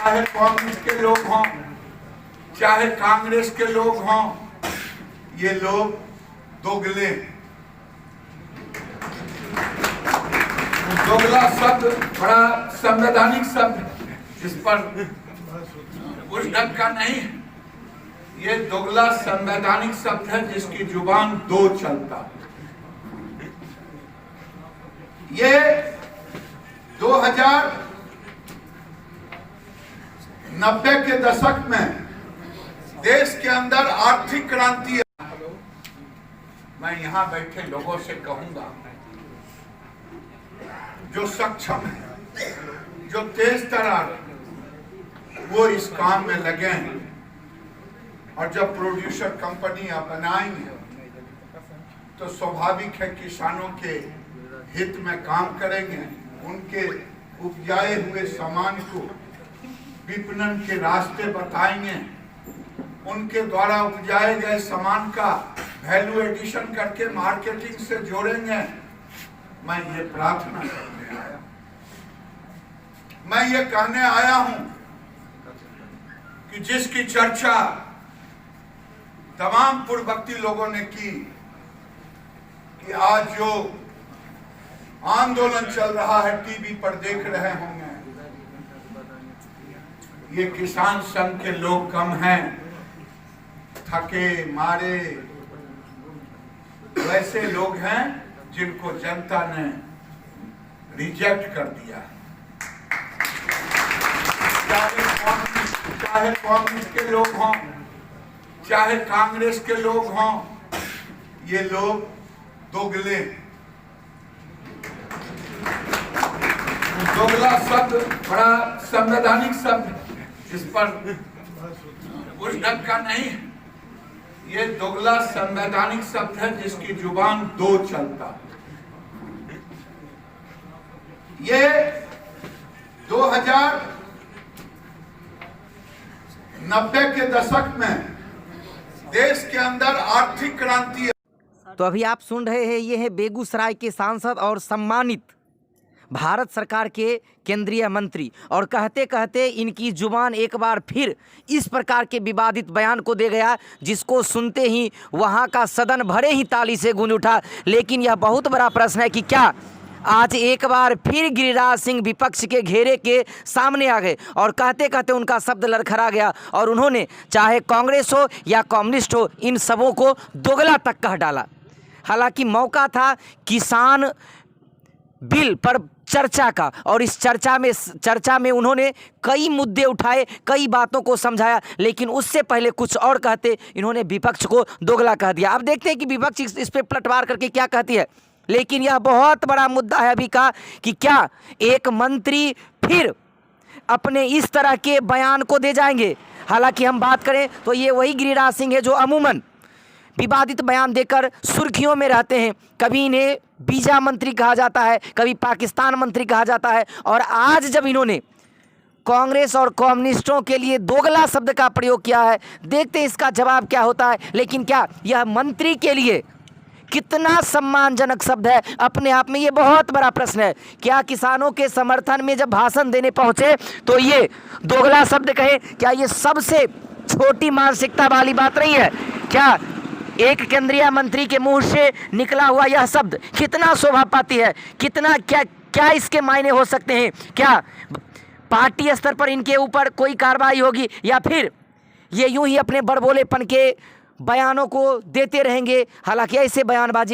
चाहे कांग्रेस के लोग हों, चाहे कांग्रेस के लोग हों, ये लोग दोगले। दोगला शब्द बड़ा संवैधानिक शब्द है, जिस पर उस ढंग का नहीं। ये दोगला संवैधानिक शब्द है जिसकी जुबान दो चलता है। ये 2090 के दशक में देश के अंदर आर्थिक क्रांति। मैं यहां बैठे लोगों से कहूंगा, जो सक्षम है, जो तेज तरार, वो इस काम में लगे हैं। और जब प्रोड्यूसर कंपनियां बनाएंगे तो स्वाभाविक है किसानों के हित में काम करेंगे। उनके उपजाए हुए सामान को विपणन के रास्ते बताएंगे। उनके द्वारा उपजाए गए सामान का वैल्यू एडिशन करके मार्केटिंग से जोड़ेंगे। मैं ये प्रार्थना करने आया, मैं ये कहने आया हूं कि जिसकी चर्चा तमाम पूर्ववर्ती लोगों ने की कि आज जो आंदोलन चल रहा है, टीवी पर देख रहे होंगे, ये किसान संघ के लोग कम हैं, थके मारे वैसे लोग हैं जिनको जनता ने रिजेक्ट कर दिया। चाहे कांग्रेस के लोग हों, चाहे कांग्रेस के लोग हों, ये लोग दोगले। दोगला शब्द बड़ा संवैधानिक शब्द है, जिस पर उस ढंग का नहीं। ये दोगला संवैधानिक शब्द है जिसकी जुबान दो चलता है। ये 2090 के दशक में देश के अंदर आर्थिक क्रांति। तो अभी आप सुन रहे हैं, ये है बेगूसराय के सांसद और सम्मानित भारत सरकार के केंद्रीय मंत्री, और कहते कहते इनकी जुबान एक बार फिर इस प्रकार के विवादित बयान को दे गया, जिसको सुनते ही वहां का सदन भरे ही ताली से गूंज उठा। लेकिन यह बहुत बड़ा प्रश्न है कि क्या आज एक बार फिर गिरिराज सिंह विपक्ष के घेरे के सामने आ गए, और कहते कहते उनका शब्द लड़खड़ा गया और उन्होंने चाहे कांग्रेस हो या कम्युनिस्ट हो, इन सबों को दोगला तक कह डाला। हालांकि मौका था किसान बिल पर चर्चा का, और इस चर्चा में उन्होंने कई मुद्दे उठाए, कई बातों को समझाया, लेकिन उससे पहले कुछ और कहते इन्होंने विपक्ष को दोगला कह दिया। अब देखते हैं कि विपक्ष इस पे पलटवार करके क्या कहती है। लेकिन यह बहुत बड़ा मुद्दा है अभी का कि क्या एक मंत्री फिर अपने इस तरह के बयान को दे जाएंगे। हालांकि हम बात करें तो ये वही गिरिराज सिंह है जो अमूमन विवादित बयान देकर सुर्खियों में रहते हैं। कभी इन्हें वीजा मंत्री कहा जाता है, कभी पाकिस्तान मंत्री कहा जाता है, और आज जब इन्होंने कांग्रेस और कम्युनिस्टों के लिए दोगला शब्द का प्रयोग किया है, देखते हैं इसका जवाब क्या होता है। लेकिन क्या यह मंत्री के लिए कितना सम्मानजनक शब्द है, अपने आप में ये बहुत बड़ा प्रश्न है। क्या किसानों के समर्थन में जब भाषण देने पहुंचे तो ये दोगला शब्द कहे? क्या ये सबसे छोटी मानसिकता वाली बात नहीं है? क्या एक केंद्रीय मंत्री के मुंह से निकला हुआ यह शब्द कितना शोभा पाती है, कितना क्या इसके मायने हो सकते हैं? क्या पार्टी स्तर पर इनके ऊपर कोई कार्रवाई होगी, या फिर ये यूं ही अपने बड़बोलेपन के बयानों को देते रहेंगे? हालांकि ऐसे बयानबाजी